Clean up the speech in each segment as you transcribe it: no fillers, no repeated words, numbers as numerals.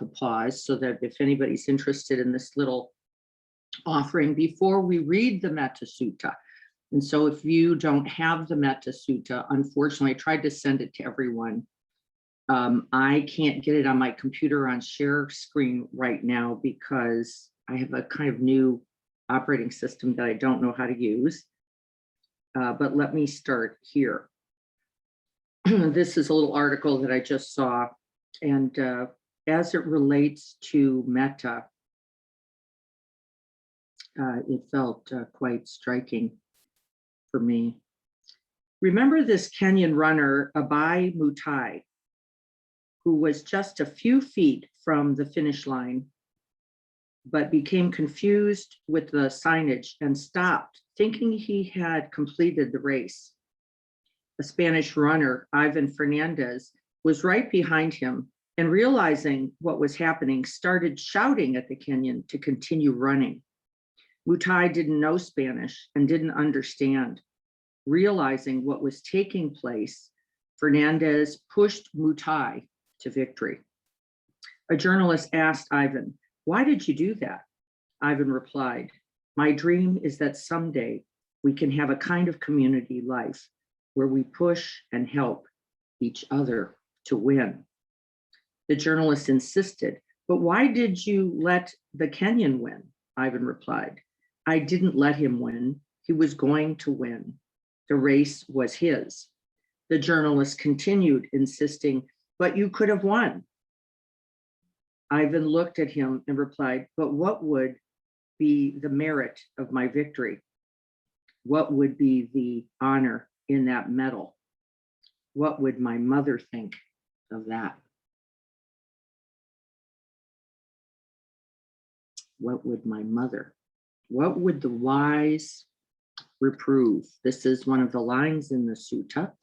a pause so that if anybody's interested in this little offering before we read the Metta Sutta. And so if you don't have the Metta Sutta, unfortunately, I tried to send it to everyone. I can't get it on my computer on share screen right now because I have a kind of new operating system that I don't know how to use. But let me start here. This is a little article that I just saw. And as it relates to metta, it felt quite striking for me. Remember this Kenyan runner, Abai Mutai, who was just a few feet from the finish line, but became confused with the signage and stopped, thinking he had completed the race. A Spanish runner, Ivan Fernandez, was right behind him and realizing what was happening, started shouting at the Kenyan to continue running. Mutai didn't know Spanish and didn't understand. Realizing what was taking place, Fernandez pushed Mutai to victory. A journalist asked Ivan, "Why did you do that?" Ivan replied, "My dream is that someday we can have a kind of community life where we push and help each other to win." The journalist insisted, "But why did you let the Kenyan win?" Ivan replied, "I didn't let him win. He was going to win. The race was his." The journalist continued, insisting, "But you could have won." Ivan looked at him and replied, "But what would be the merit of my victory? What would be the honor in that medal? What would my mother think of that?" What would my mother? What would the wise reprove? This is one of the lines in the sutta.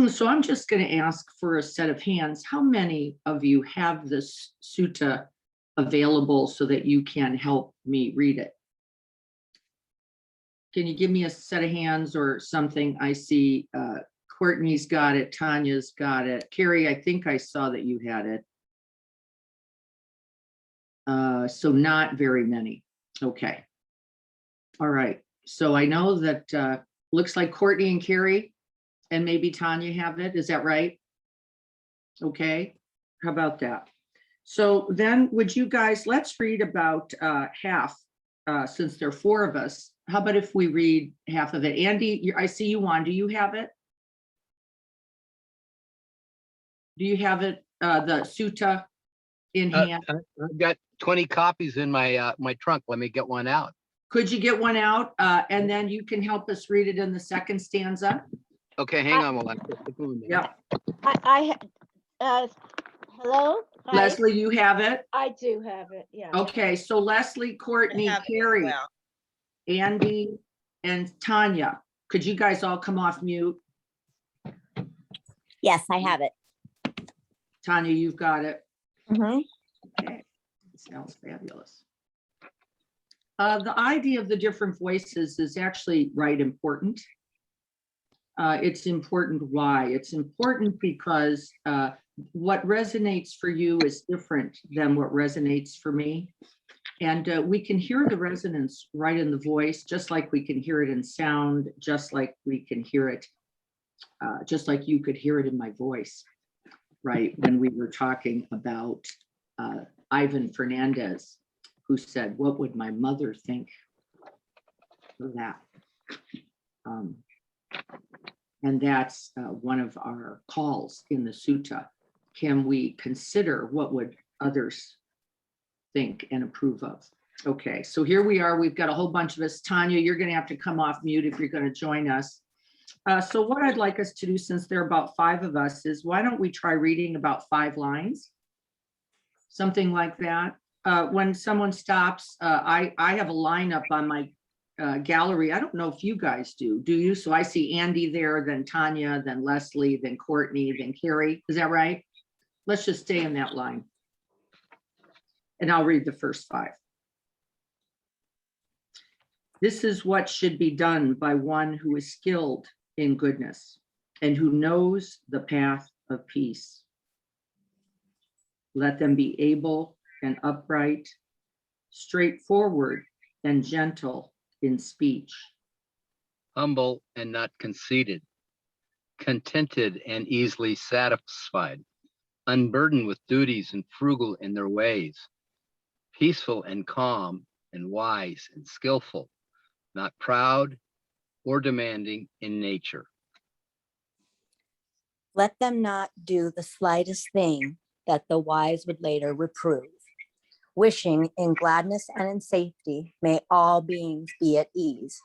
So I'm just going to ask for a set of hands. How many of you have this sutta available so that you can help me read it? Can you give me a set of hands or something? I see Courtney's got it. Tanya's got it. Carrie, I think I saw that you had it. So not very many. Okay. All right. So I know that looks like Courtney and Carrie and maybe Tanya have it. Is that right? Okay. How about that? So then would you guys, let's read about half, since there are four of us. How about if we read half of it? Andy, I see you on. Do you have it? Do you have it, the sutta in hand? I've got 20 copies in my my trunk. Let me get one out. Could you get one out? And then you can help us read it in the second stanza. Okay, hang on while I Yeah. Hello? Hi. Leslie, you have it? I do have it, yeah. Okay, so Leslie, Courtney, have it as Carrie, well. Andy, and Tanya, could you guys all come off mute? Yes, I have it. Tanya, you've got it. Mhm. Okay, it sounds fabulous. The idea of the different voices is actually right important. It's important why? It's important because what resonates for you is different than what resonates for me. And we can hear the resonance right in the voice, just like we can hear it in sound, just like we can hear it, just like you could hear it in my voice, right? When we were talking about Ivan Fernandez, who said, "What would my mother think of that?" And that's one of our calls in the sutta. Can we consider what would others think and approve of? Okay, so here we are. We've got a whole bunch of us. Tanya, you're going to have to come off mute if you're going to join us. So what I'd like us to do, since there are about 5 of us, is why don't we try reading about 5 lines? Something like that. When someone stops, I have a lineup on my gallery. I don't know if you guys do you? So I see Andy there, then Tanya, then Leslie, then Courtney, then Carrie. Is that right? Let's just stay in that line. And I'll read the first 5. This is what should be done by one who is skilled in goodness and who knows the path of peace. Let them be able and upright, straightforward and gentle in speech, humble and not conceited, contented and easily satisfied, unburdened with duties and frugal in their ways, peaceful and calm and wise and skillful, not proud or demanding in nature. Let them not do the slightest thing that the wise would later reprove. Wishing in gladness and in safety, may all beings be at ease.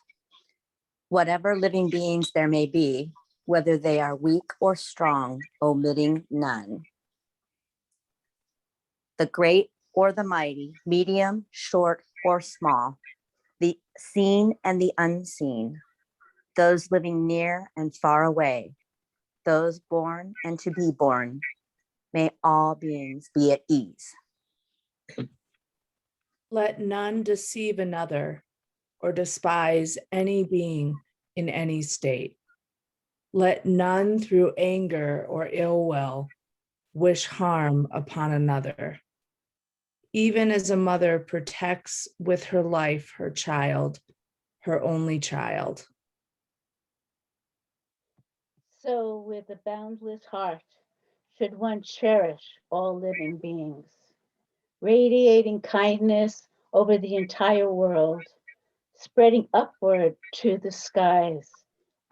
Whatever living beings there may be, whether they are weak or strong, omitting none. The great or the mighty, medium, short, or small, the seen and the unseen, those living near and far away, those born and to be born, may all beings be at ease. Let none deceive another or despise any being in any state. Let none through anger or ill will wish harm upon another. Even as a mother protects with her life her child, her only child. So with a boundless heart should one cherish all living beings, radiating kindness over the entire world, spreading upward to the skies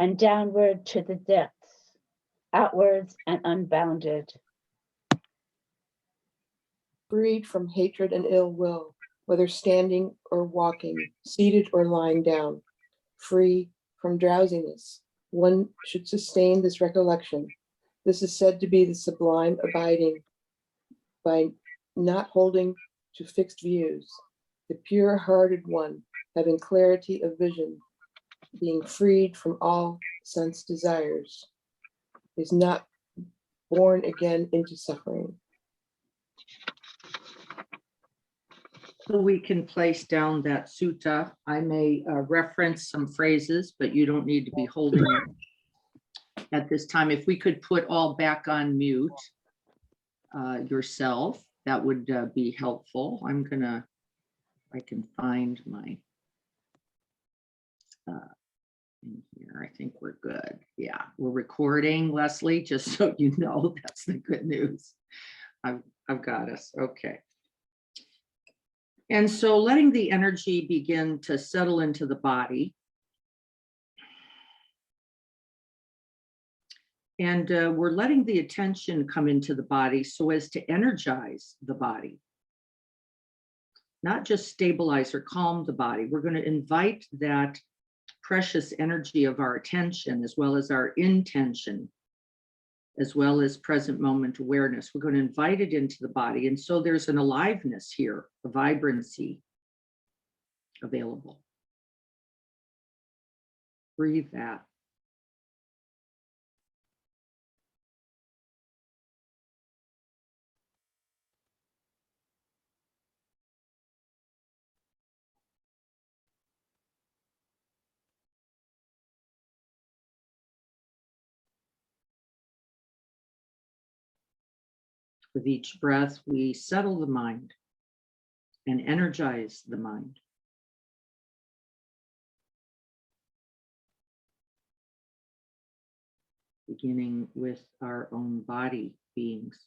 and downward to the depths, outwards and unbounded. Freed from hatred and ill will, whether standing or walking, seated or lying down, free from drowsiness. One should sustain this recollection. This is said to be the sublime abiding by not holding to fixed views, the pure-hearted one having clarity of vision, being freed from all sense desires, is not born again into suffering. So we can place down that sutta. I may reference some phrases, but you don't need to be holding it at this time. If we could put all back on mute yourself, that would be helpful. I can find my in here. I think we're good. Yeah, we're recording, Leslie, just so you know. That's the good news. I've got us. Okay. And so letting the energy begin to settle into the body. And we're letting the attention come into the body so as to energize the body, not just stabilize or calm the body. We're going to invite that precious energy of our attention, as well as our intention, as well as present moment awareness. We're going to invite it into the body. And so there's an aliveness here, a vibrancy available. Breathe that. With each breath, we settle the mind and energize the mind. Beginning with our own body beings.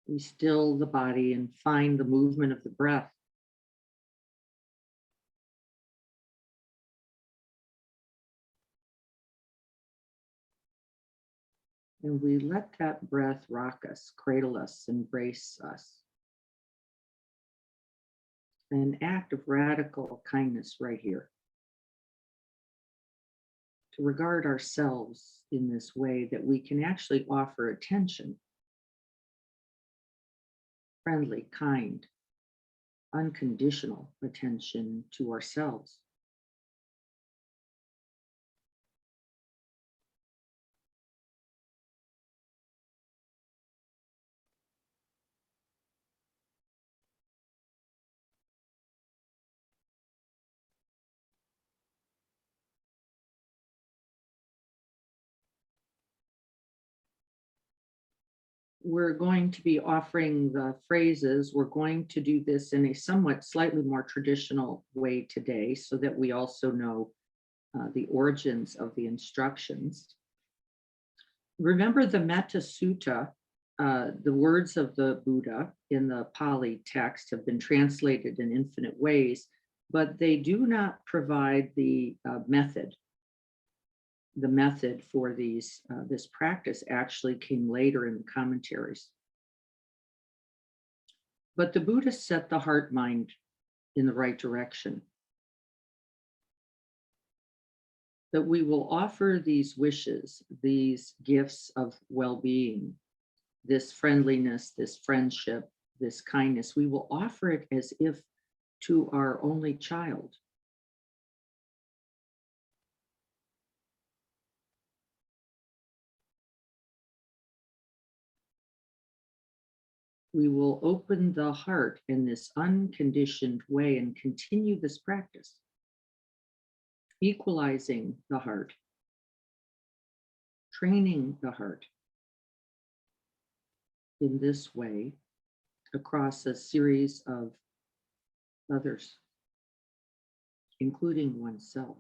We still the body and find the movement of the breath. And we let that breath rock us, cradle us, embrace us. An act of radical kindness right here. To regard ourselves in this way that we can actually offer attention. Friendly, kind, unconditional attention to ourselves. we're going to be offering the phrases. We're going to do this in a somewhat slightly more traditional way today so that we also know the origins of the instructions. Remember the Metta Sutta, the words of the Buddha in the Pali text have been translated in infinite ways, but they do not provide the method. The method for this practice actually came later in the commentaries. But the Buddha set the heart mind in the right direction. That we will offer these wishes, these gifts of well-being, this friendliness, this friendship, this kindness, we will offer it as if to our only child. We will open the heart in this unconditioned way and continue this practice, equalizing the heart, training the heart in this way across a series of others, including oneself.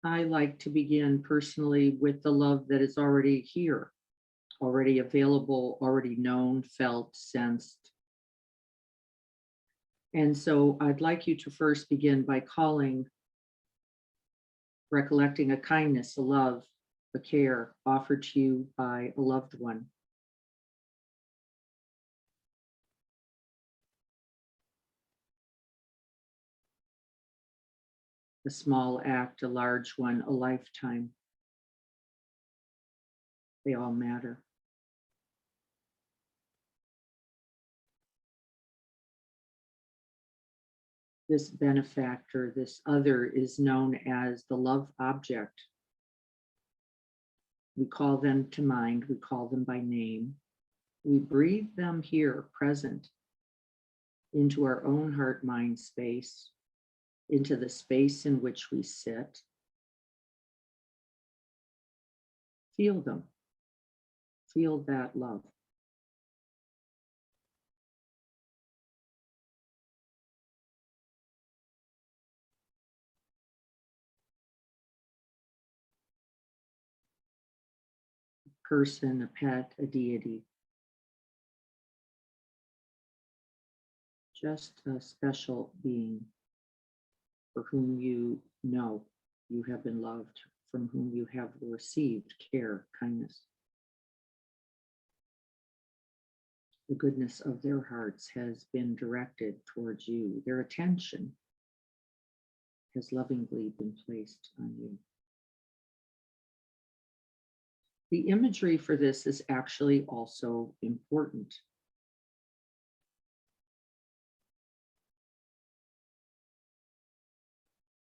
I like to begin personally with the love that is already here, already available, already known, felt, sensed. And so I'd like you to first begin by recollecting a kindness, a love, a care offered to you by a loved one. A small act, a large one, a lifetime. They all matter. This benefactor, this other, is known as the love object. We call them to mind, we call them by name. We breathe them here, present, into our own heart-mind space, into the space in which we sit. Feel them. Feel that love. Person, a pet, a deity. Just a special being for whom you know you have been loved, from whom you have received care, kindness. The goodness of their hearts has been directed towards you. Their attention has lovingly been placed on you. The imagery for this is actually also important.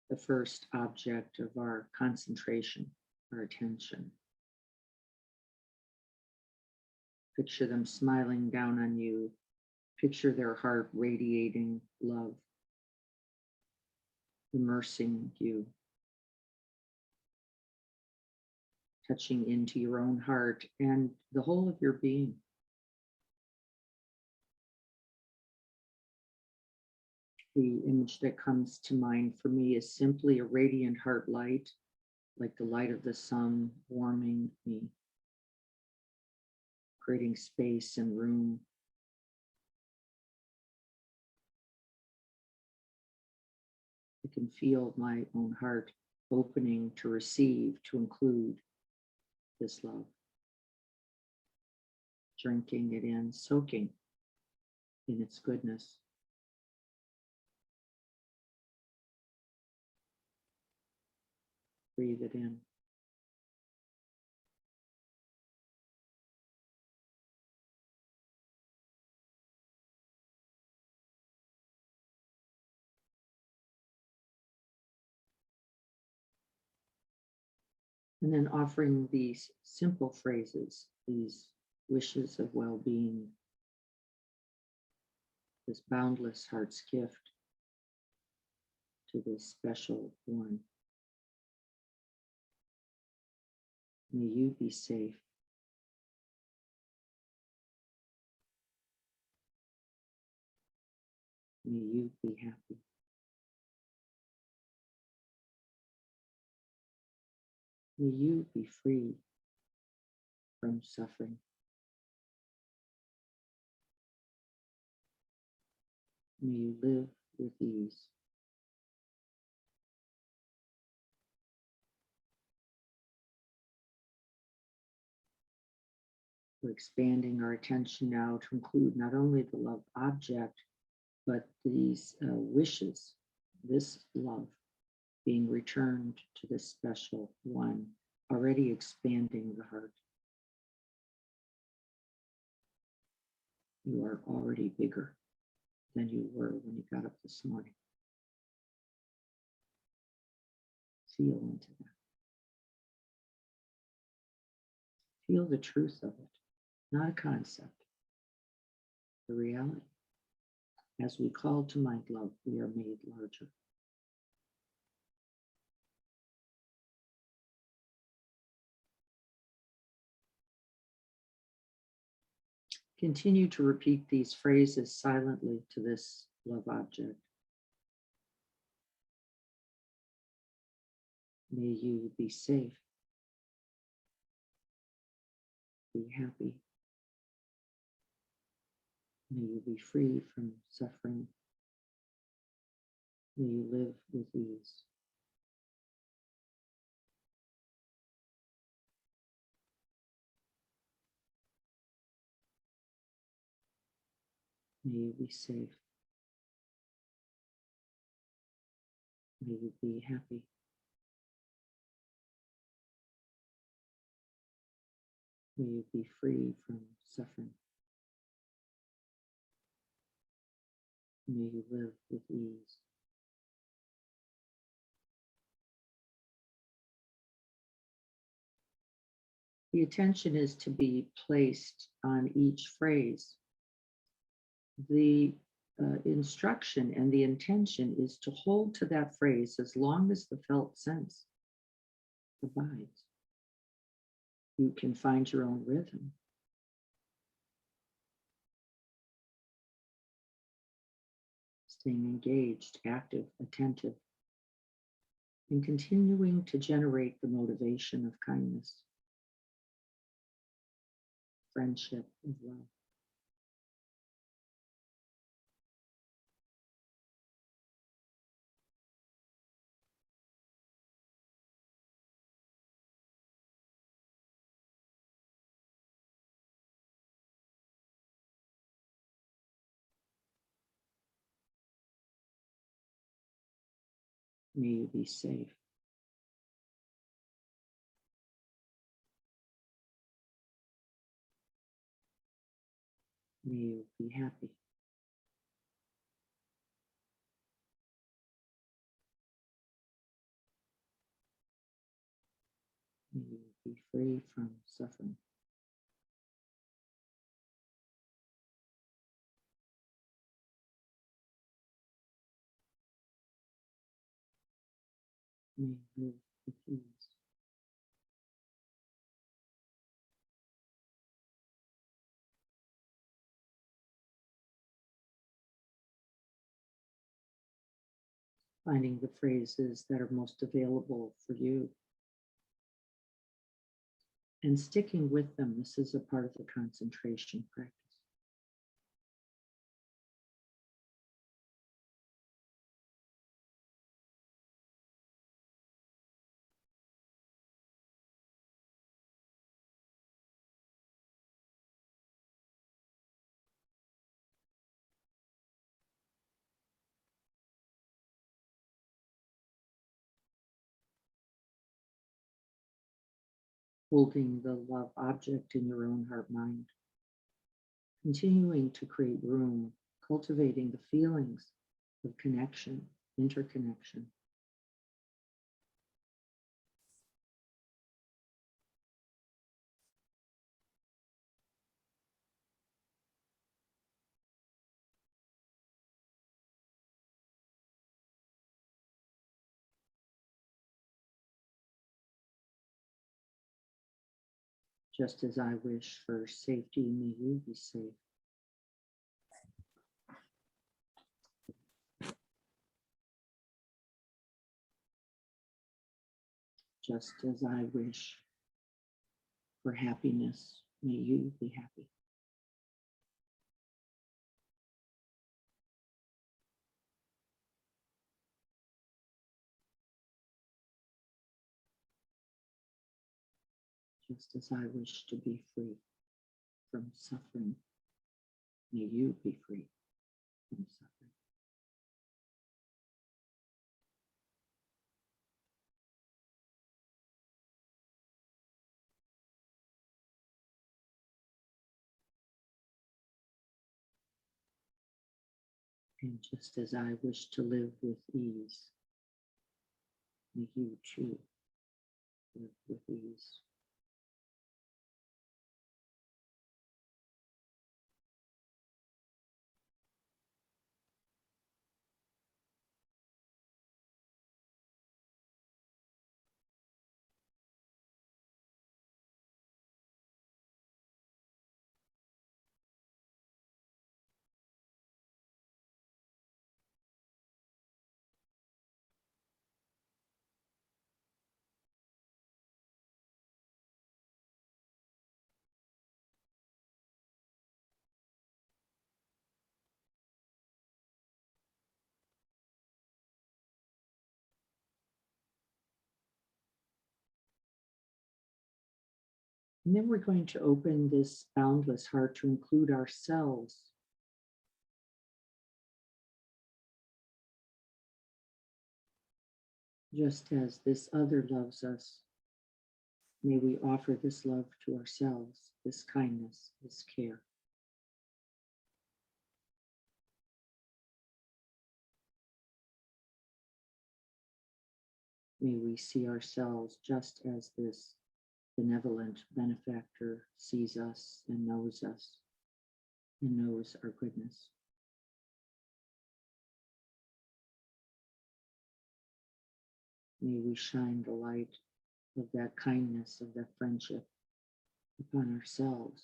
The first object of our concentration, our attention. Picture them smiling down on you. Picture their heart radiating love, immersing you, touching into your own heart and the whole of your being. The image that comes to mind for me is simply a radiant heart light, like the light of the sun warming me, creating space and room. I can feel my own heart opening to receive, to include this love. Drinking it in, soaking in its goodness. Breathe it in. And then offering these simple phrases, these wishes of well-being, this boundless heart's gift to this special one. May you be safe. May you be happy. May you be free from suffering. May you live with ease. We're expanding our attention now to include not only the love object, but these wishes, this love being returned to this special one, already expanding the heart. You are already bigger than you were when you got up this morning. Feel into that. Feel the truth of it, not a concept, the reality. As we call to mind love, we are made larger. Continue to repeat these phrases silently to this love object. May you be safe, be happy. May you be free from suffering. May you live with ease. May you be safe. May you be happy. May you be free from suffering. May you live with ease. The attention is to be placed on each phrase. The instruction and the intention is to hold to that phrase as long as the felt sense abides. You can find your own rhythm. Staying engaged, active, attentive, and continuing to generate the motivation of kindness, friendship, and love. May you be safe. May you be happy. May you be free from suffering. May you live with ease. Finding the phrases that are most available for you and sticking with them. This is a part of the concentration practice. Holding the love object in your own heart mind. Continuing to create room, cultivating the feelings of connection, interconnection. Just as I wish for safety, may you be safe. Just as I wish for happiness, may you be happy. Just as I wish to be free from suffering, may you be free from suffering. And just as I wish to live with ease, may you too live with ease. And then we're going to open this boundless heart to include ourselves. Just as this other loves us, may we offer this love to ourselves, this kindness, this care. May we see ourselves just as this benevolent benefactor sees us and knows our goodness. May we shine the light of that kindness, of that friendship upon ourselves.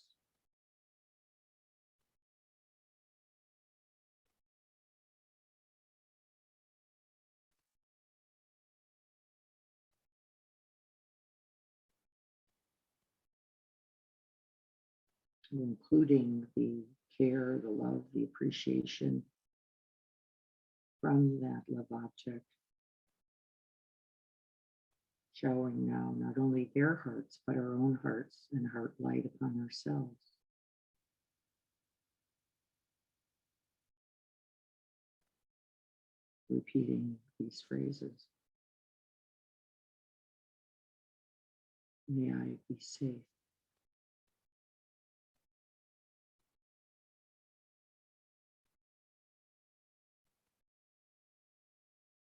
Including the care, the love, the appreciation from that love object, showering now not only their hearts, but our own hearts and heart light upon ourselves. Repeating these phrases. May I be safe.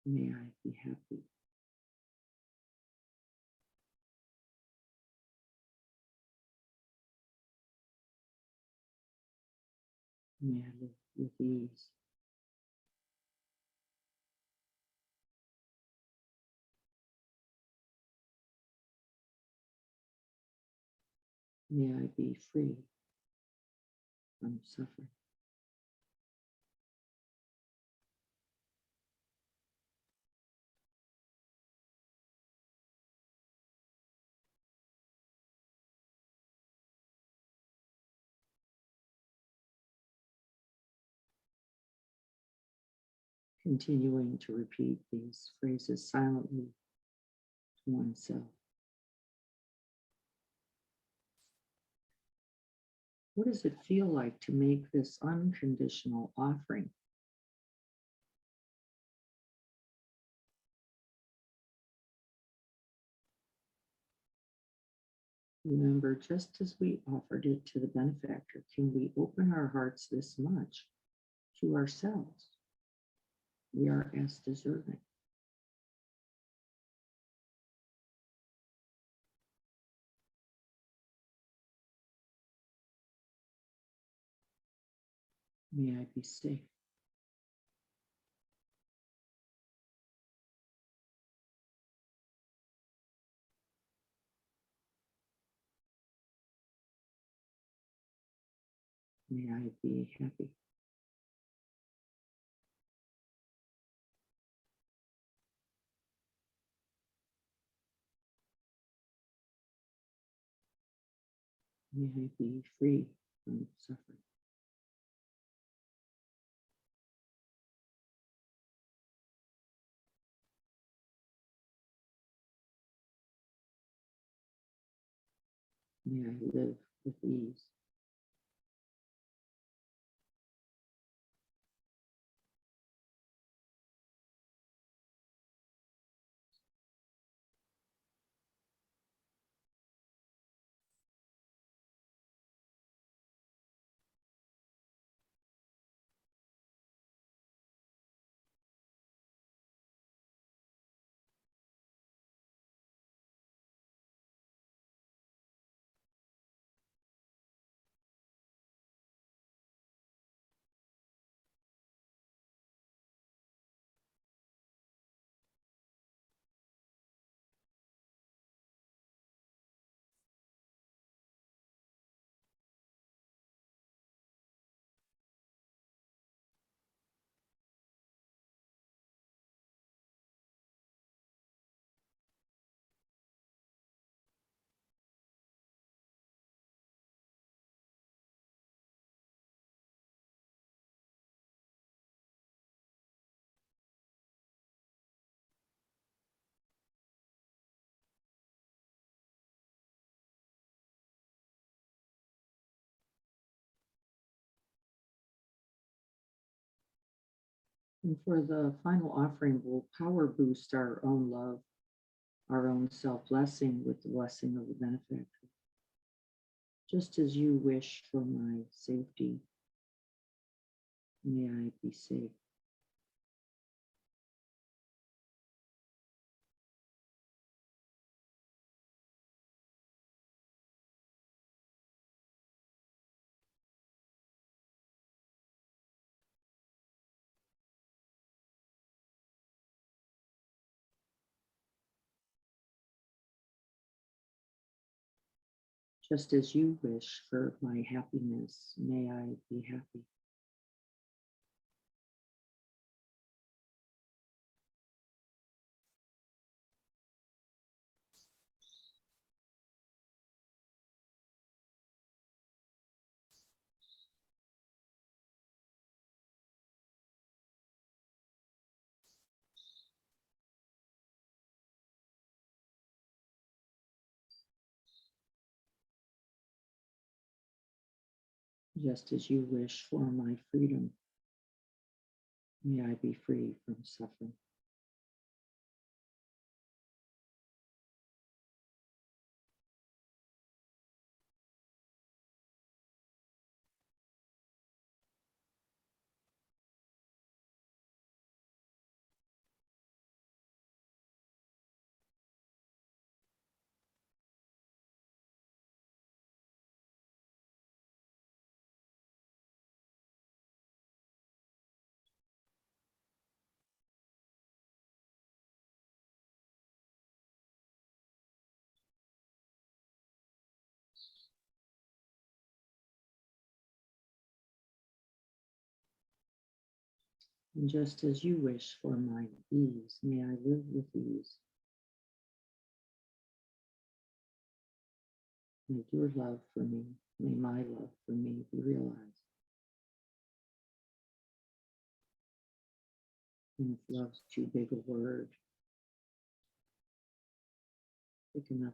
May I be happy. May I live with ease. May I be free from suffering. Continuing to repeat these phrases silently to oneself. What does it feel like to make this unconditional offering? Remember, just as we offered it to the benefactor, can we open our hearts this much to ourselves? We are as deserving. May I be safe. May I be happy. May I be free from suffering. May I live with ease. And for the final offering, we'll power boost our own love, our own self-blessing with the blessing of the benefactor. Just as you wish for my safety, may I be safe. Just as you wish for my happiness, may I be happy. Just as you wish for my freedom, may I be free from suffering. And just as you wish for my ease, may I live with ease. May your love for me, may my love for me be realized. And if love's too big a word, pick another.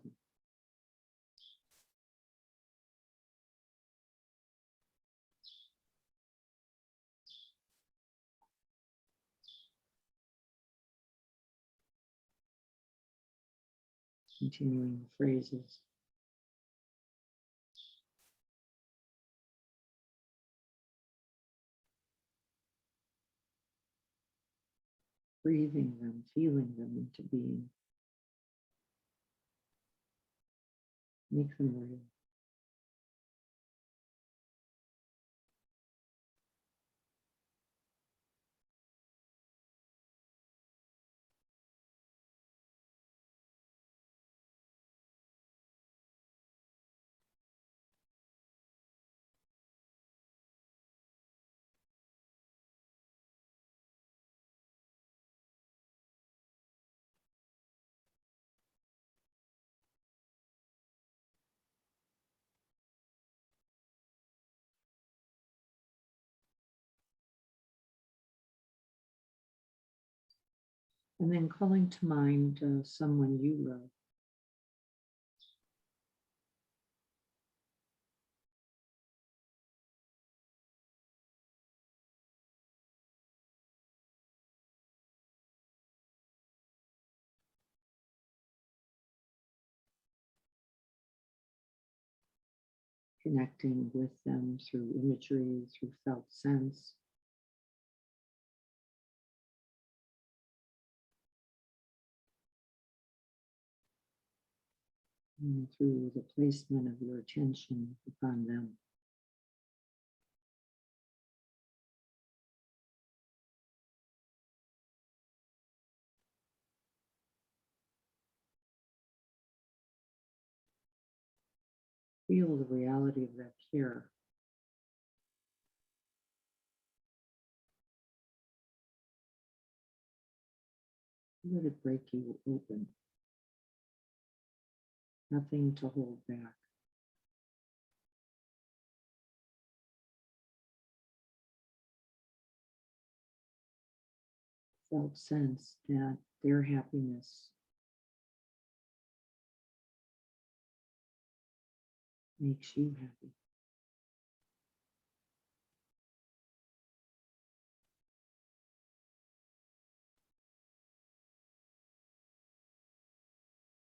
Continuing the phrases. Breathing them, feeling them into being. Make them real. And then calling to mind someone you love. Connecting with them through imagery, through felt sense. And through the placement of your attention upon them. Feel the reality of that care. Let it break you open. Nothing to hold back. Felt sense that their happiness makes you happy.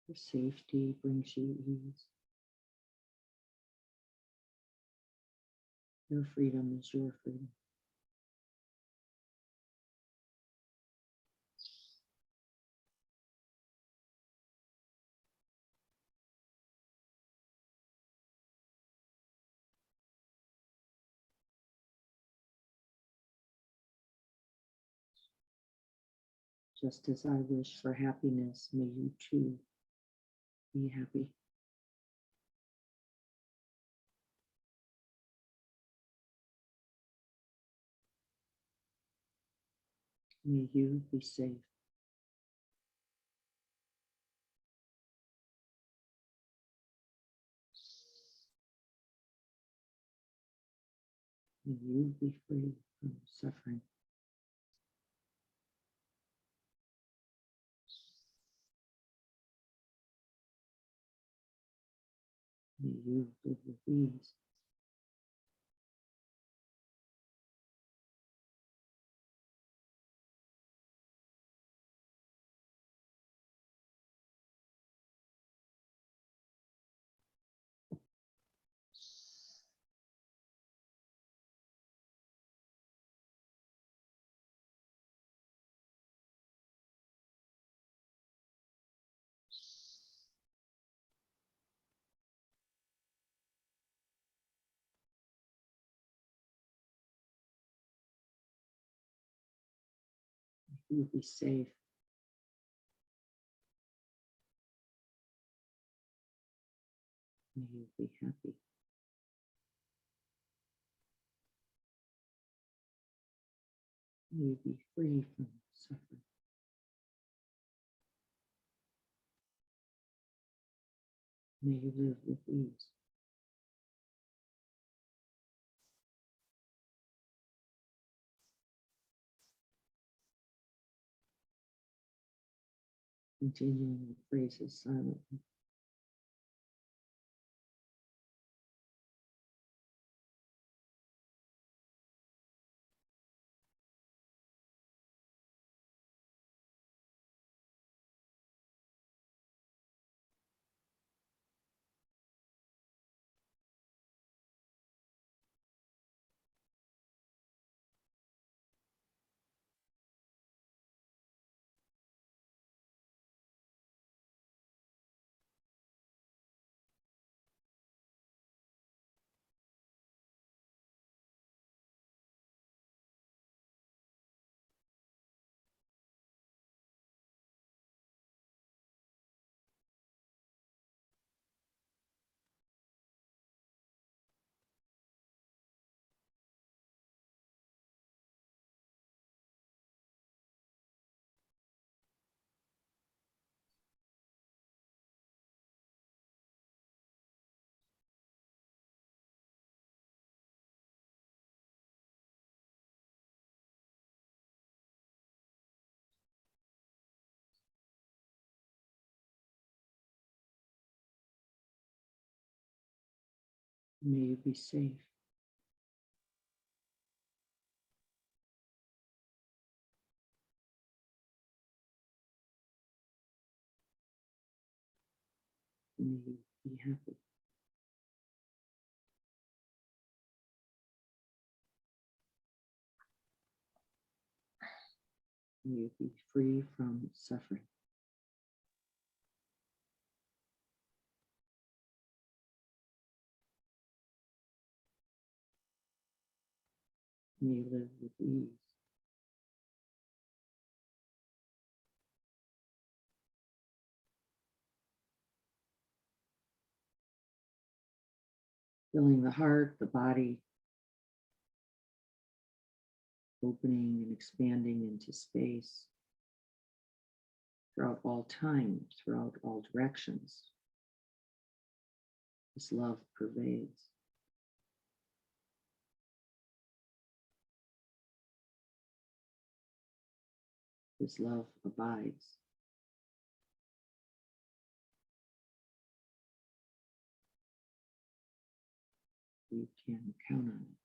Your safety brings you ease. Your freedom is your freedom. Just as I wish for happiness, may you too be happy. May you be safe. May you be free from suffering. May you live with ease. May you be safe. May you be happy. May you be free from suffering. May you live with ease. Continuing the phrases silently. May you be safe. May you be happy. May you be free from suffering. May you live with ease. Filling the heart, the body, opening and expanding into space throughout all time, throughout all directions. This love pervades. This love abides. You can count on it.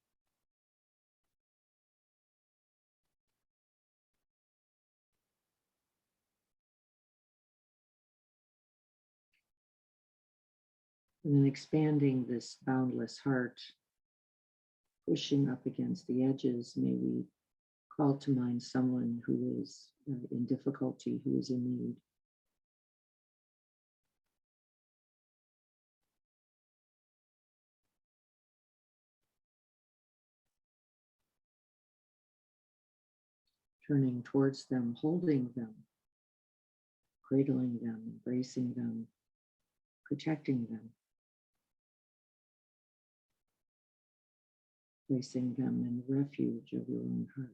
And then expanding this boundless heart, pushing up against the edges, may we call to mind someone who is in difficulty, who is in need. Turning towards them, holding them, cradling them, embracing them, protecting them, placing them in the refuge of your own heart.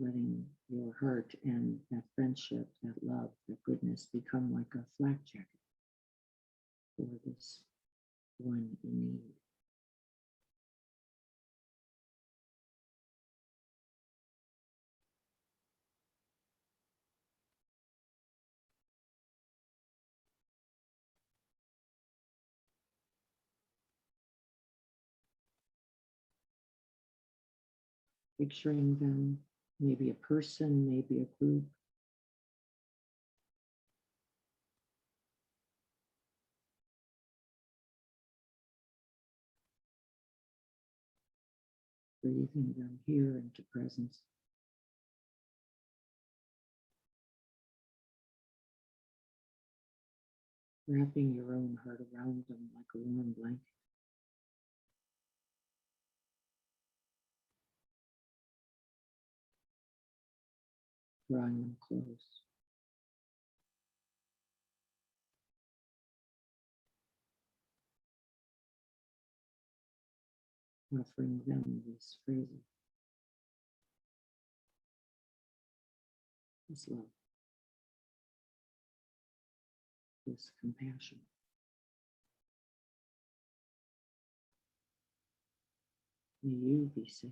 Letting your heart and that friendship, that love, that goodness become like a flak jacket for this one in need. Picturing them, maybe a person, maybe a group. Breathing them here into presence. Wrapping your own heart around them like a warm blanket. Drawing them close. Offering them this phrase, this love, this compassion. May you be safe.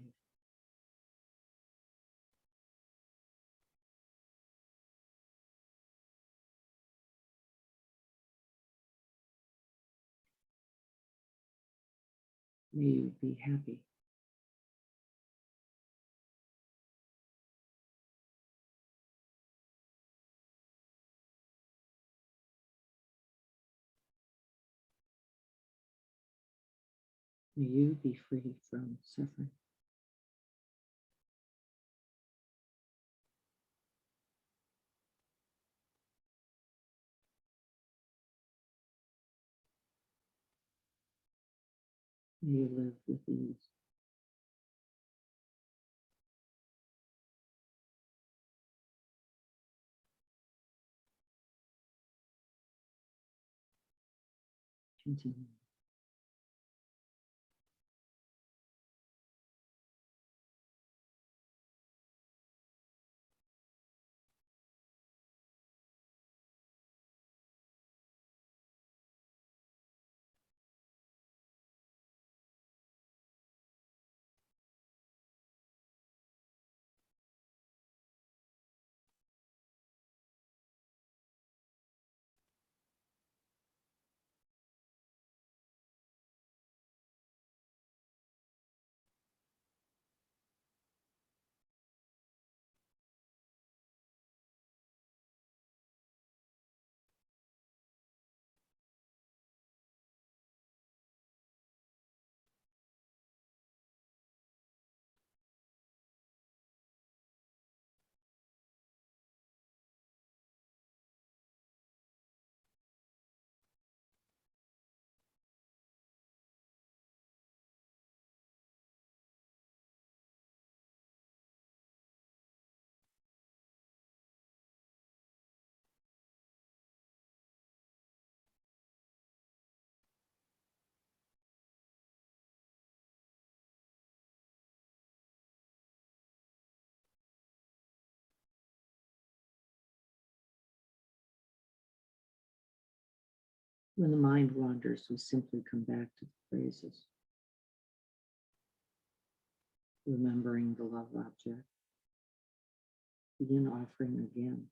May you be happy. May you be free from suffering. May you live with ease. Continue. When the mind wanders, we simply come back to the phrases, remembering the love object, begin offering again.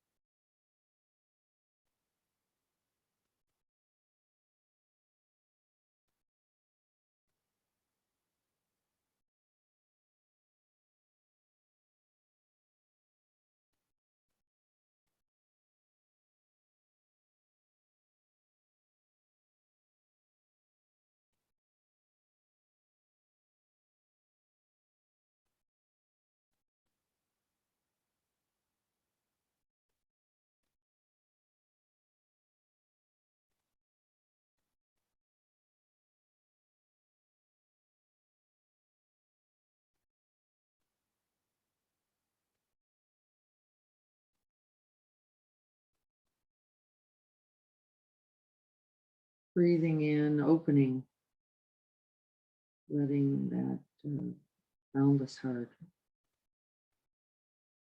Breathing in, opening, letting that boundless heart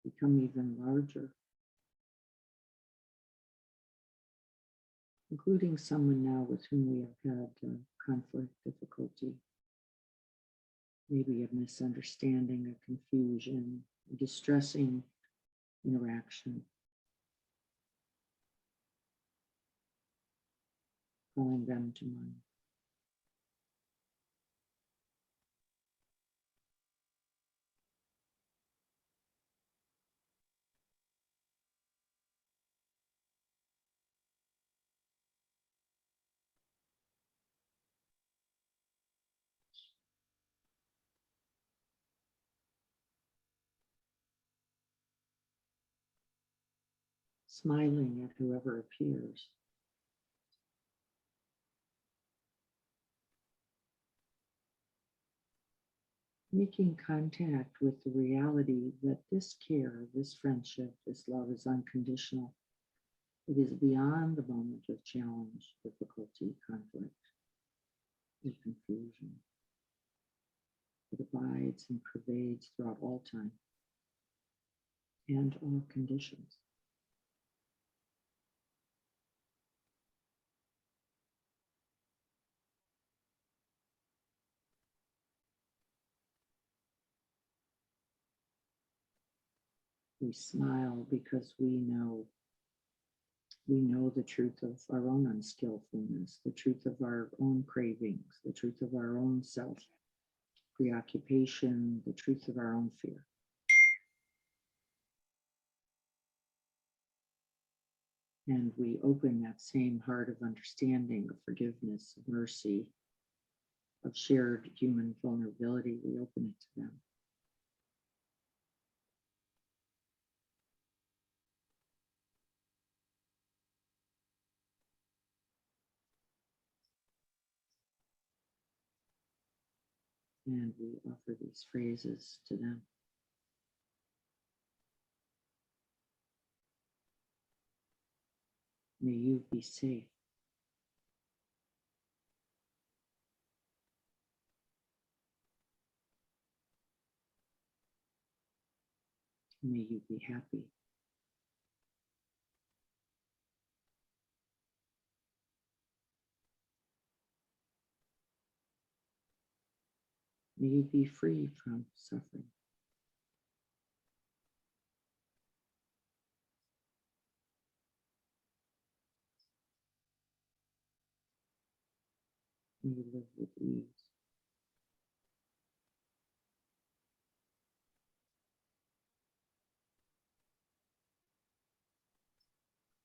become even larger, including someone now with whom we have had conflict, difficulty, maybe a misunderstanding, a confusion, a distressing interaction. Calling them to mind. Smiling at whoever appears. Making contact with the reality that this care, this friendship, this love is unconditional. It is beyond the moment of challenge, difficulty, conflict, or confusion. It abides and pervades throughout all time and all conditions. We smile because we know the truth of our own unskillfulness, the truth of our own cravings, the truth of our own self preoccupation, the truth of our own fear. And we open that same heart of understanding, of forgiveness, of mercy, of shared human vulnerability. We open it to them. And we offer these phrases to them. May you be safe. May you be happy. May you be free from suffering. May you live with ease.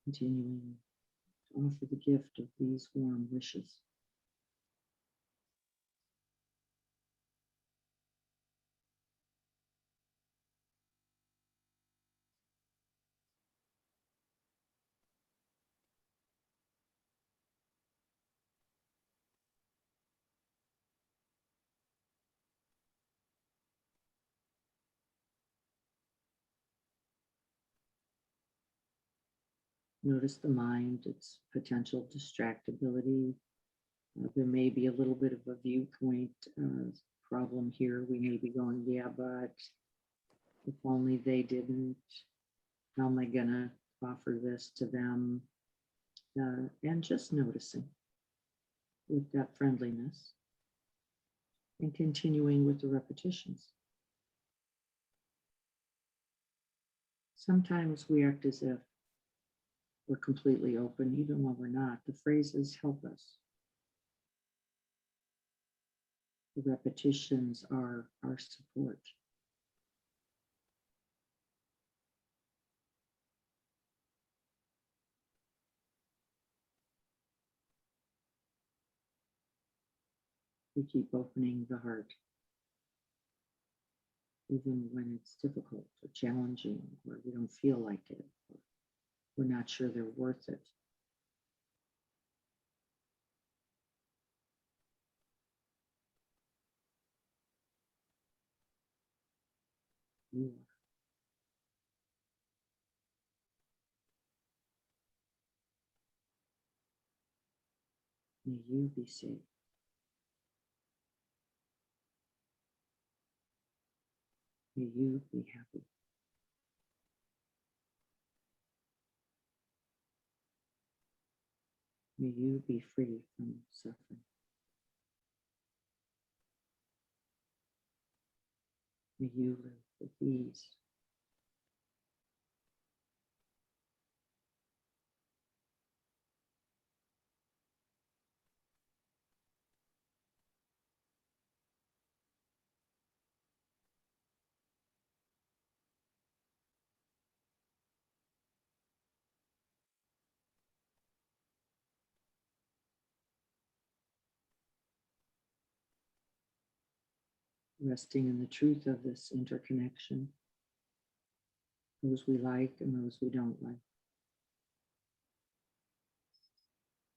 Continuing to offer the gift of these warm wishes. Notice the mind, its potential distractibility. There may be a little bit of a viewpoint problem here. We may be going, yeah, but if only they didn't, how am I gonna offer this to them? And just noticing. with that friendliness and continuing with the repetitions. Sometimes we act as if we're completely open, even when we're not. The phrases help us. The repetitions are our support. We keep opening the heart, even when it's difficult or challenging, or we don't feel like it, or we're not sure they're worth it. You are. May you be safe. May you be happy. May you be free from suffering. May you live with ease. Resting in the truth of this interconnection, those we like and those we don't like,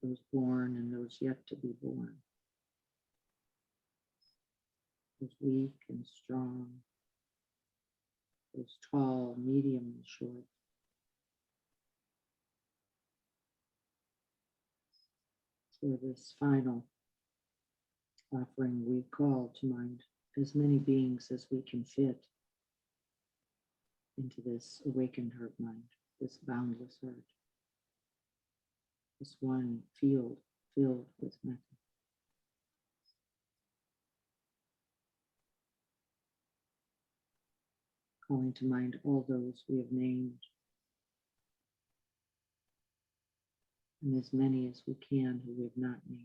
those born and those yet to be born, those weak and strong, those tall, medium, and short. For this final offering, we call to mind as many beings as we can fit into this awakened heart mind, this boundless heart, this one field filled with metta. Calling to mind all those we have named, and as many as we can who we have not named.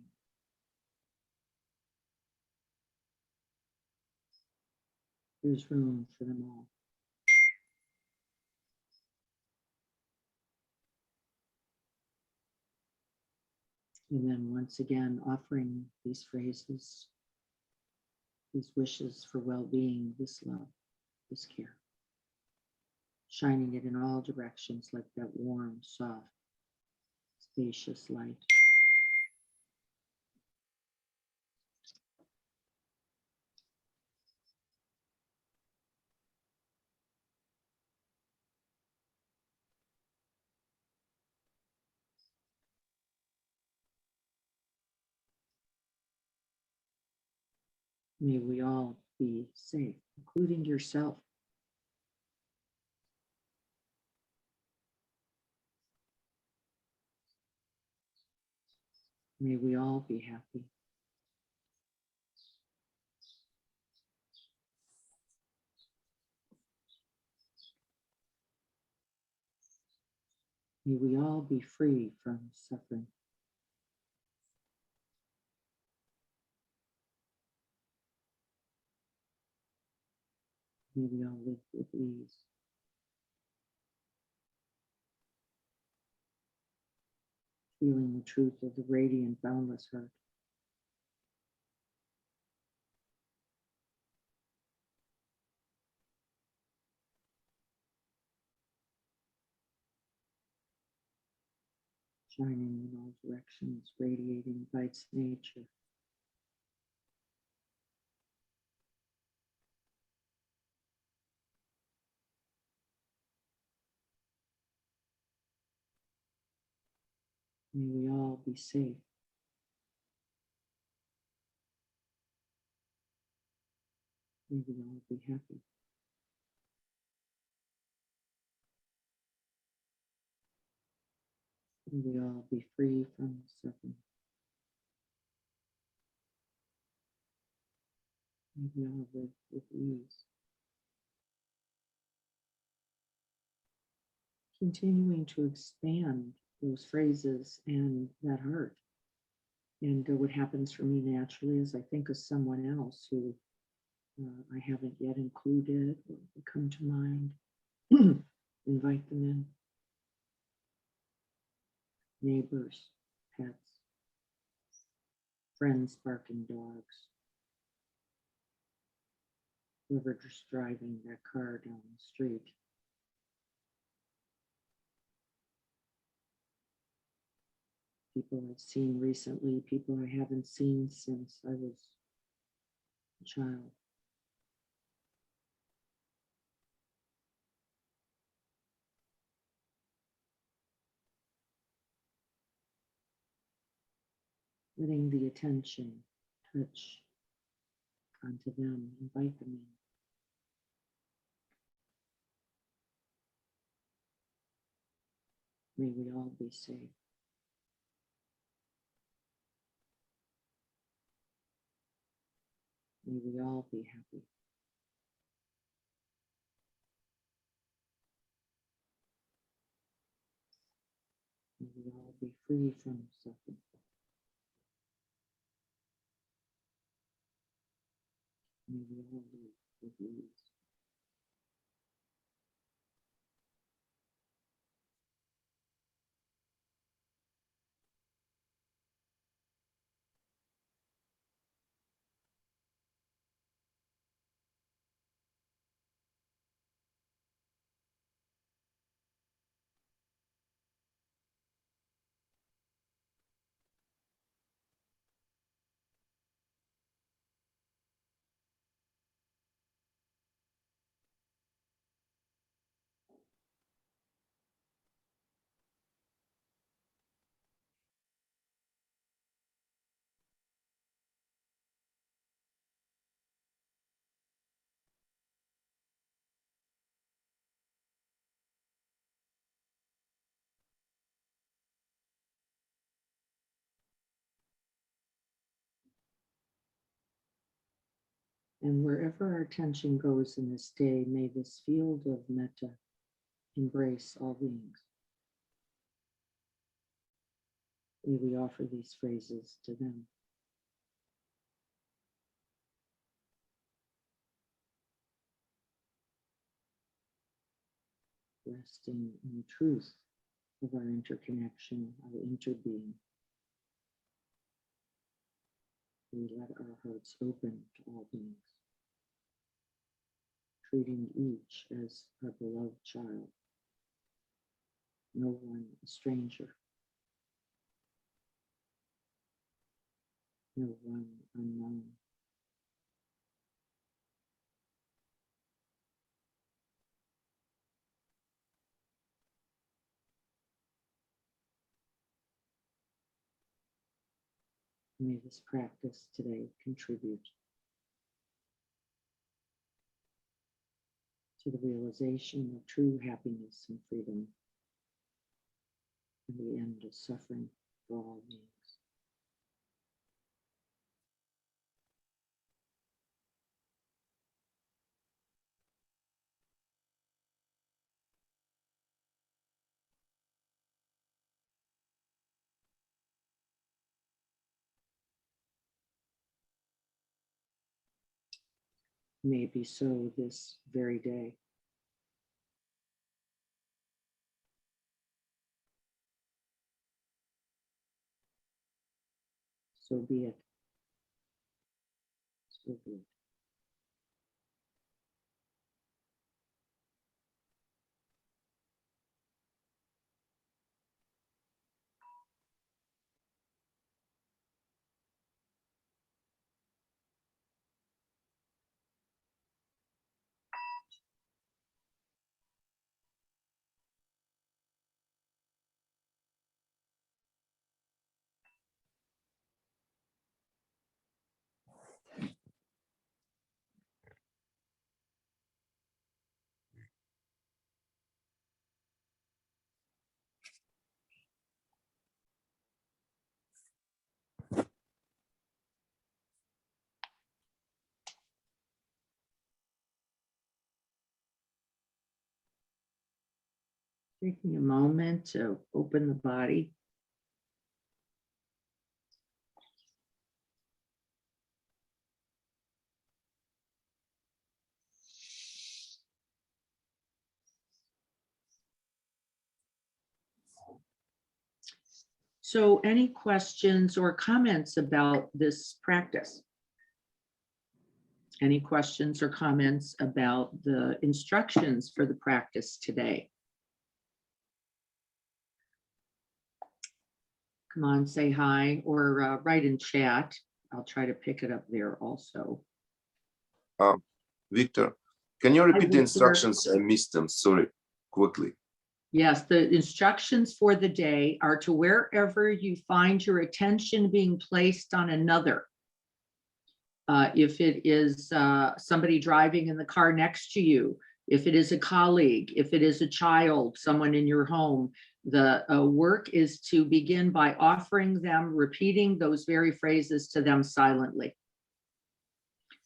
There's room for them all. And then once again, offering these phrases, these wishes for well-being, this love, this care, shining it in all directions like that warm, soft, spacious light. May we all be safe, including yourself. May we all be happy. May we all be free from suffering. May we all live with ease. Feeling the truth of the radiant, boundless heart. Shining in all directions, radiating by its nature. May we all be safe. May we all be happy. May we all be free from suffering. Maybe all with ease. Continuing to expand those phrases and that heart. And what happens for me naturally is I think of someone else who I haven't yet included or they come to mind. Invite them in. Neighbors, pets, friends, barking dogs, whoever just driving that car down the street. People I've seen recently, people I haven't seen since I was a child. Letting the attention touch onto them, invite them in. May we all be safe. May we all be happy. May we all be free from suffering. May we all live with ease. And wherever our attention goes in this day, may this field of metta embrace all beings. May we offer these phrases to them. Resting in the truth of our interconnection, our interbeing. We let our hearts open to all beings, treating each as our beloved child, no one a stranger, no one unknown. May this practice today contribute to the realization of true happiness and freedom and the end of suffering for all beings. May it be so this very day. So be it. So be it. Taking a moment to open the body. So any questions or comments about this practice? Any questions or comments about the instructions for the practice today? Come on, say hi or write in chat. I'll try to pick it up there also. Victor, can you repeat the Victor. instructions? I missed them, sorry, quickly. Yes, the instructions for the day are to wherever you find your attention being placed on another. If it is somebody driving in the car next to you, if it is a colleague, if it is a child, someone in your home, the work is to begin by offering them, repeating those very phrases to them silently.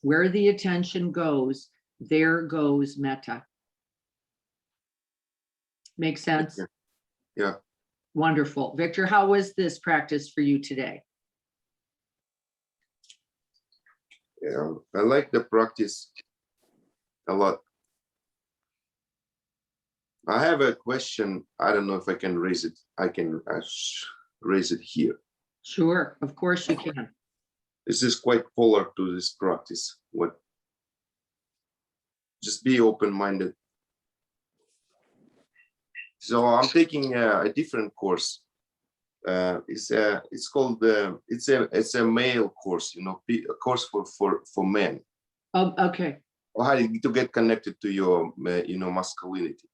Where the attention goes, there goes metta. Make sense? Yeah. Wonderful. Victor, how was this practice for you today? Yeah, I like the practice a lot. I have a question. I don't know if I can raise it. I can raise it here. Sure, of course you can. This is quite polar to this practice. Just be open-minded. So I'm taking a different course. It's called it's a male course, you know, a course for men. Oh, okay. How to get connected to your masculinity.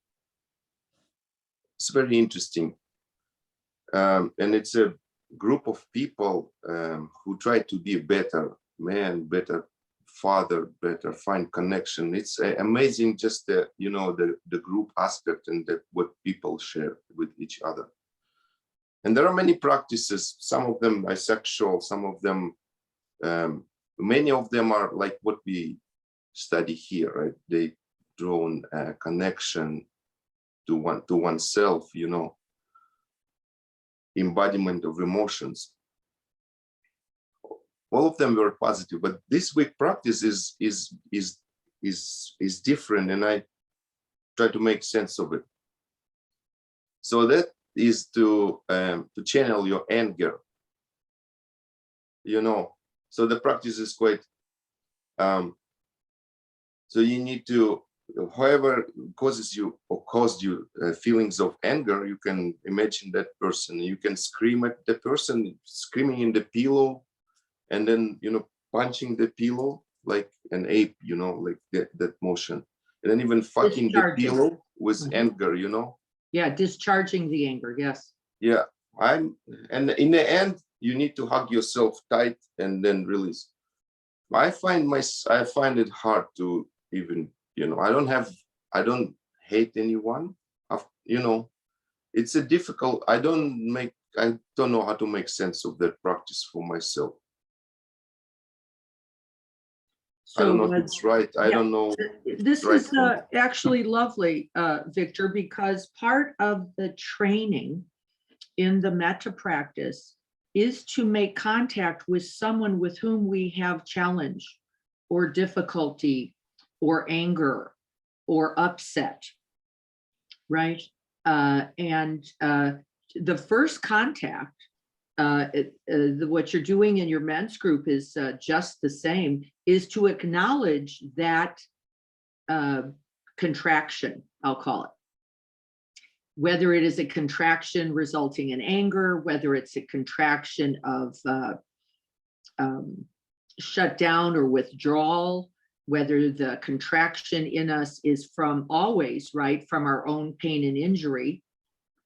It's very interesting, and it's a group of people who try to be a better man, better father, better find connection. It's amazing, just the group aspect and what people share with each other. And there are many practices. Some of them are sexual. Some of them, many of them are like what we study here, right? They draw a connection to oneself, you know, embodiment of emotions. All of them were positive, but this week practice is different, and I try to make sense of it. So that is to channel your anger, you know. So the practice is quite. So you need to, whoever causes you or caused you feelings of anger, you can imagine that person. You can scream at the person, screaming in the pillow, and then, you know, punching the pillow like an ape, you know, like that motion. And then even fucking the pillow with anger, you know. Yeah, discharging the anger, yes. Yeah, and in the end, you need to hug yourself tight and then release. I find it hard to even, you know, I don't hate anyone. You know, it's a difficult, I don't know how to make sense of that practice for myself. So I don't know if it's right. I don't know. This is actually lovely, Victor, because part of the training in the metta practice is to make contact with someone with whom we have challenge or difficulty or anger or upset, right? And the first contact, what you're doing in your men's group is just the same, is to acknowledge that contraction, I'll call it. Whether it is a contraction resulting in anger, whether it's a contraction of shutdown or withdrawal, whether the contraction in us is from always, right, from our own pain and injury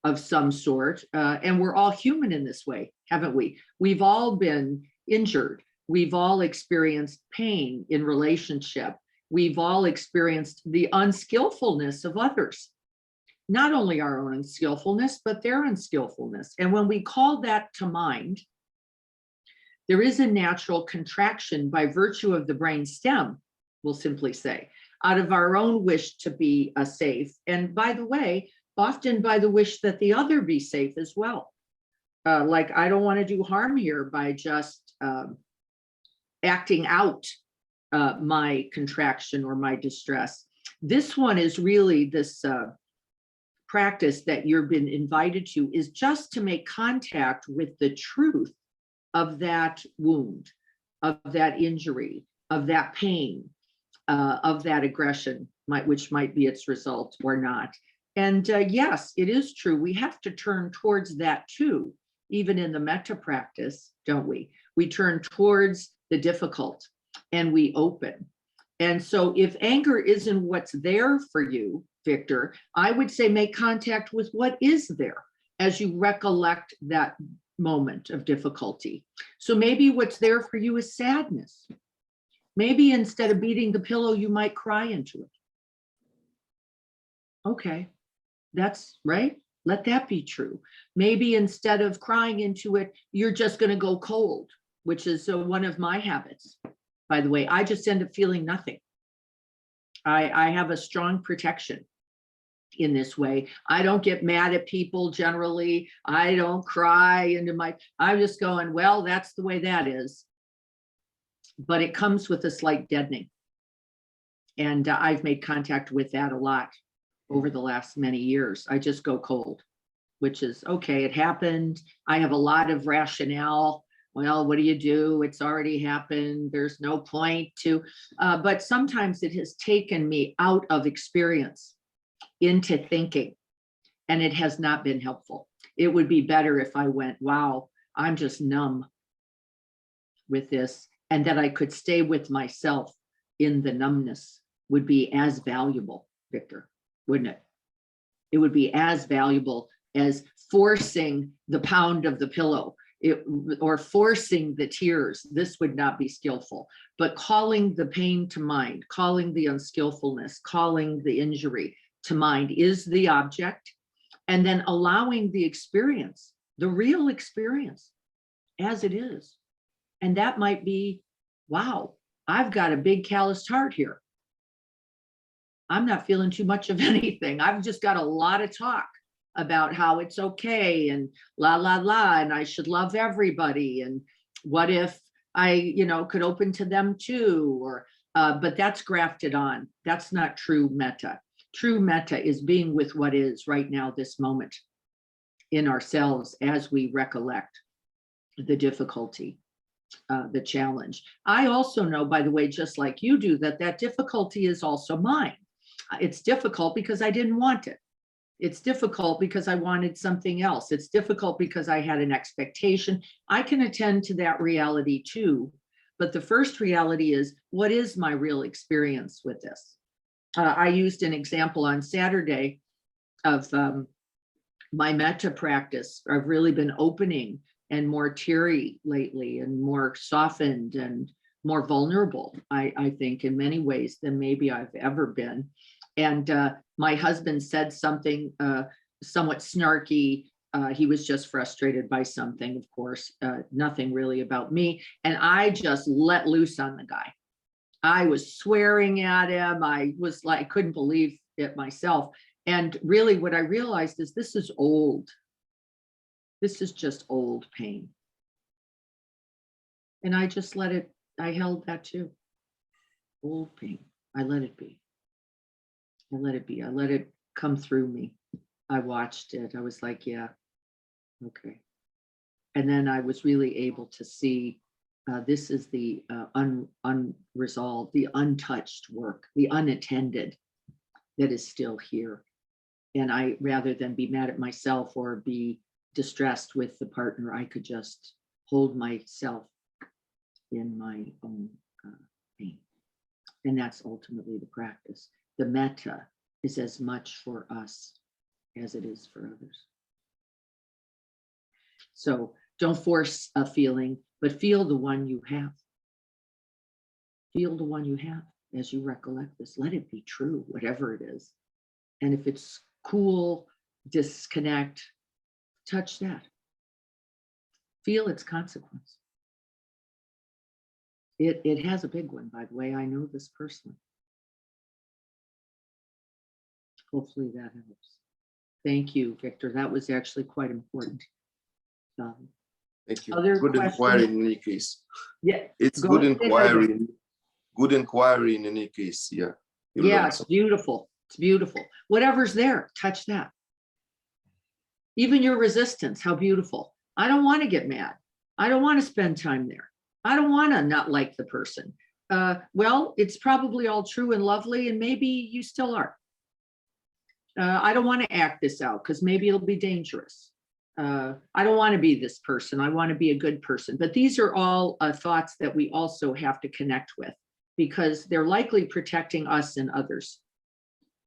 of some sort. And we're all human in this way, haven't we? We've all been injured. We've all experienced pain in relationship. We've all experienced the unskillfulness of others. Not only our own unskillfulness, but their unskillfulness. And when we call that to mind, there is a natural contraction by virtue of the brain stem, we'll simply say, out of our own wish to be safe. And by the way, often by the wish that the other be safe as well. Like, I don't want to do harm here by just acting out my contraction or my distress. This one is really this practice that you've been invited to, is just to make contact with the truth of that wound, of that injury, of that pain, of that aggression, which might be its result or not. And yes, it is true. We have to turn towards that too, even in the metta practice, don't we? We turn towards the difficult and we open. And so if anger isn't what's there for you, Victor, I would say make contact with what is there as you recollect that moment of difficulty. So maybe what's there for you is sadness. Maybe instead of beating the pillow, you might cry into it. Okay, that's right. Let that be true. Maybe instead of crying into it, you're just going to go cold, which is one of my habits. By the way, I just end up feeling nothing. I have a strong protection in this way. I don't get mad at people generally. I don't cry I'm just going, well, that's the way that is. But it comes with a slight deadening. And I've made contact with that a lot over the last many years. I just go cold, which is okay. It happened. I have a lot of rationale. Well, what do you do? It's already happened. There's no point to, but sometimes it has taken me out of experience into thinking, and it has not been helpful. It would be better if I went, wow, I'm just numb with this, and that I could stay with myself in the numbness would be as valuable, Victor, wouldn't it? It would be as valuable as forcing the pound of the pillow or forcing the tears. This would not be skillful, but calling the pain to mind, calling the unskillfulness, calling the injury to mind is the object, and then allowing the experience, the real experience as it is. And that might be, wow, I've got a big calloused heart here. I'm not feeling too much of anything. I've just got a lot of talk about how it's okay and la, la, la, and I should love everybody. And what if I, could open to them too, or, but that's grafted on. That's not true metta. True metta is being with what is right now, this moment in ourselves as we recollect the difficulty, the challenge. I also know, by the way, just like you do, that difficulty is also mine. It's difficult because I didn't want it. It's difficult because I wanted something else. It's difficult because I had an expectation. I can attend to that reality too. But the first reality is, what is my real experience with this? I used an example on Saturday of my metta practice. I've really been opening and more teary lately and more softened and more vulnerable, I think, in many ways than maybe I've ever been. And my husband said something somewhat snarky. He was just frustrated by something, of course, nothing really about me. And I just let loose on the guy. I was swearing at him. I was like, couldn't believe it myself. And really what I realized is this is old. This is just old pain. And I just let it, I held that too. Old pain. I let it be. I let it be. I let it come through me. I watched it. I was like, yeah, okay. And then I was really able to see this is the unresolved, the untouched work, the unattended that is still here. And I, rather than be mad at myself or be distressed with the partner, I could just hold myself in my own pain. And that's ultimately the practice. The metta is as much for us as it is for others. So don't force a feeling, but feel the one you have. Feel the one you have as you recollect this. Let it be true, whatever it is. And if it's cool, disconnect, touch that. Feel its consequence. It has a big one, by the way. I know this personally. Hopefully that helps. Thank you, Victor. That was actually quite important. Thank you. Other Good questions? inquiry in any case. Yeah. It's Go good ahead. inquiry. Good inquiry in any case. Yeah. You Yeah, learn it's something. beautiful. It's beautiful. Whatever's there, touch that. Even your resistance, how beautiful. I don't want to get mad. I don't want to spend time there. I don't want to not like the person. Well, it's probably all true and lovely, and maybe you still are. I don't want to act this out because maybe it'll be dangerous. I don't want to be this person. I want to be a good person. But these are all thoughts that we also have to connect with because they're likely protecting us and others.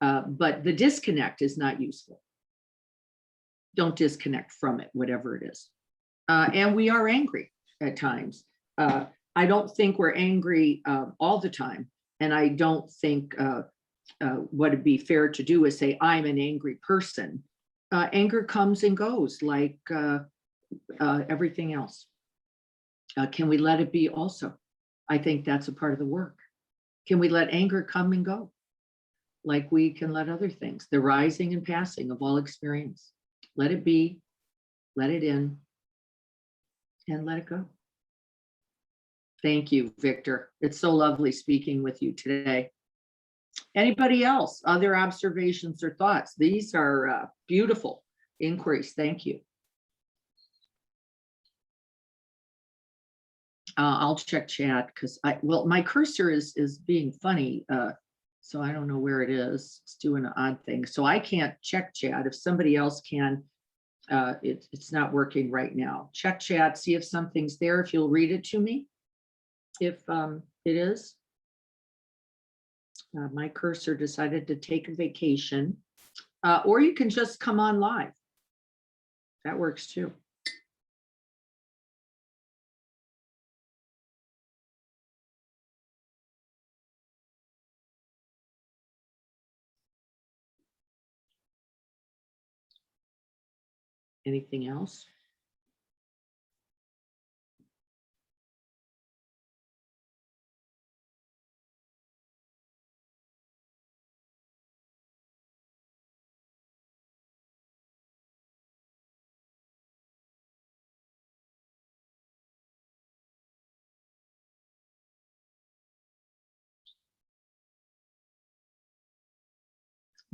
But the disconnect is not useful. Don't disconnect from it, whatever it is. And we are angry at times. I don't think we're angry all the time. And I don't think what would be fair to do is say, I'm an angry person. Anger comes and goes like everything else. Can we let it be also? I think that's a part of the work. Can we let anger come and go? Like we can let other things, the rising and passing of all experience. Let it be, let it in, and let it go. Thank you, Victor. It's so lovely speaking with you today. Anybody else? Other observations or thoughts? These are beautiful inquiries. Thank you. I'll check chat because well, my cursor is being funny. So I don't know where it is. It's doing an odd thing. So I can't check chat. If somebody else can, it's not working right now. Check chat, see if something's there. If you'll read it to me, if it is. My cursor decided to take a vacation, or you can just come on live. That works too. Anything else?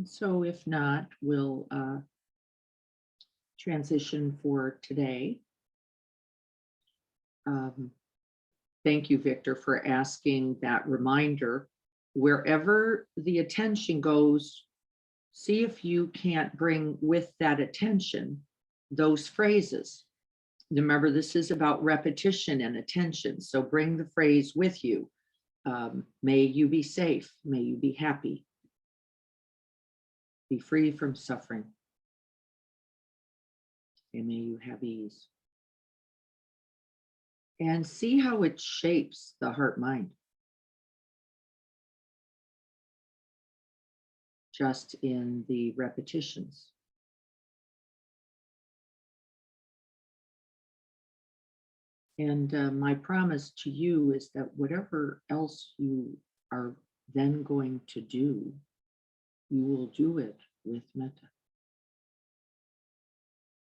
So if not, we'll transition for today. Thank you, Victor, for asking that reminder. Wherever the attention goes, see if you can't bring with that attention those phrases. Remember, this is about repetition and attention. So bring the phrase with you. May you be safe. May you be happy. Be free from suffering. And may you have ease. And see how it shapes the heart mind. Just in the repetitions. And my promise to you is that whatever else you are then going to do, you will do it with metta.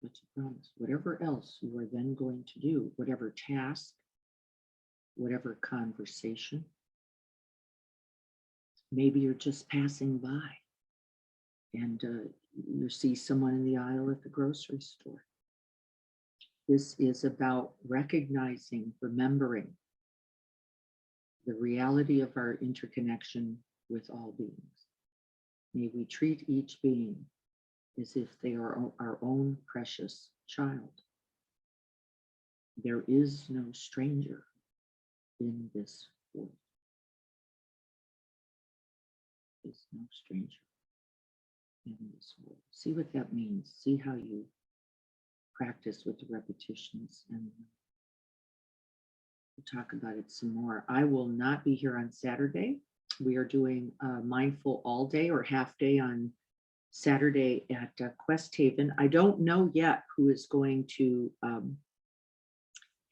That's a promise. Whatever else you are then going to do, whatever task, whatever conversation, maybe you're just passing by and you see someone in the aisle at the grocery store. This is about recognizing, remembering the reality of our interconnection with all beings. May we treat each being as if they are our own precious child. There is no stranger in this world. There is no stranger in this world. See what that means. See how you practice with the repetitions, and we'll talk about it some more. I will not be here on Saturday. We are doing a mindful all day or half day on Saturday at Quest Haven. I don't know yet who is going to,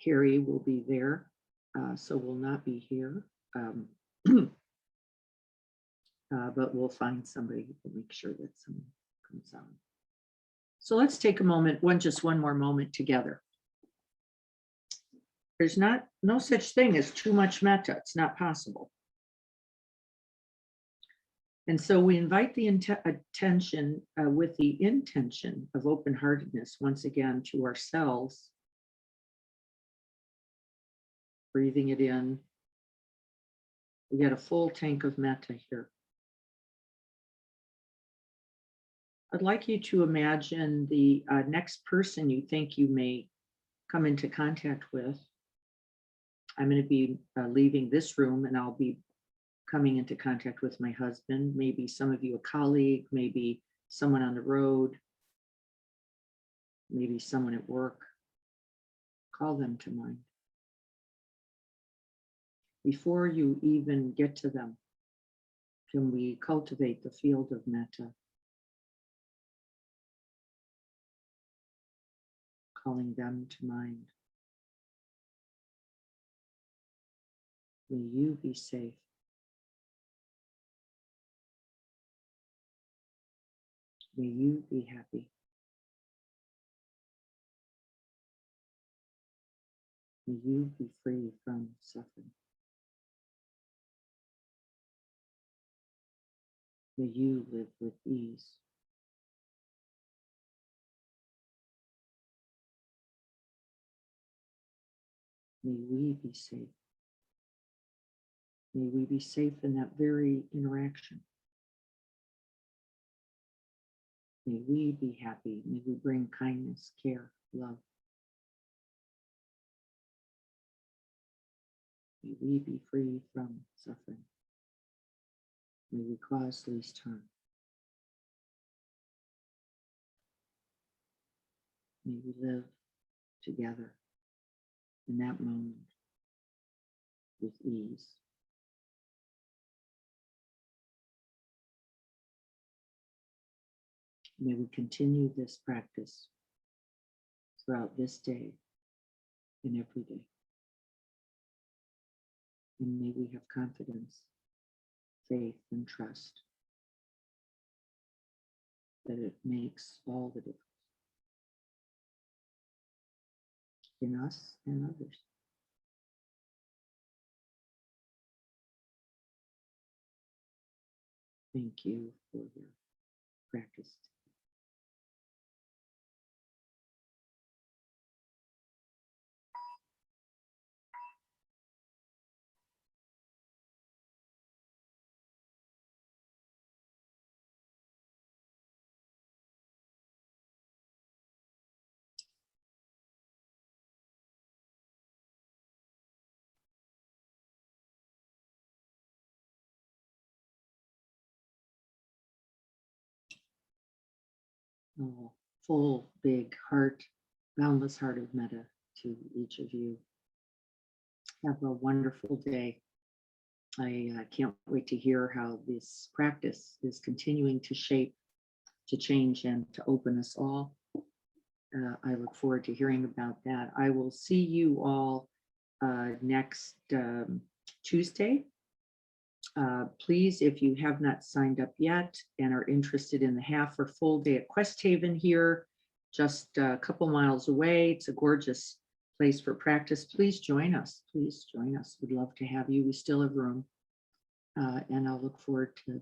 Carrie will be there, so will not be here. But we'll find somebody to make sure that someone comes on. So let's take a moment, just one more moment together. There's no such thing as too much metta. It's not possible. And so we invite the attention with the intention of open-heartedness once again to ourselves. Breathing it in. We get a full tank of metta here. I'd like you to imagine the next person you think you may come into contact with. I'm going to be leaving this room and I'll be coming into contact with my husband, maybe some of you a colleague, maybe someone on the road, maybe someone at work. Call them to mind. Before you even get to them, can we cultivate the field of metta? Calling them to mind. May you be safe. May you be happy. May you be free from suffering. May you live with ease. May we be safe. May we be safe in that very interaction. May we be happy. May we bring kindness, care, love. May we be free from suffering. May we cause least harm. May we live together in that moment with ease. May we continue this practice throughout this day and every day. And may we have confidence, faith, and trust that it makes all the difference in us and others. Thank you for your practice. Oh, full, big heart, boundless heart of metta to each of you. Have a wonderful day. I can't wait to hear how this practice is continuing to shape, to change, and to open us all. I look forward to hearing about that. I will see you all next Tuesday. Please, if you have not signed up yet and are interested in the half or full day at Quest Haven here, just a couple miles away, it's a gorgeous place for practice. Please join us. Please join us. We'd love to have you. We still have room. And I'll look forward to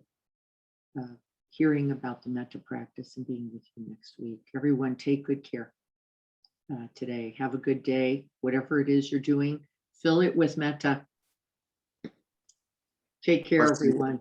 hearing about the metta practice and being with you next week. Everyone, take good care today. Have a good day. Whatever it is you're doing, fill it with metta. Take care, everyone.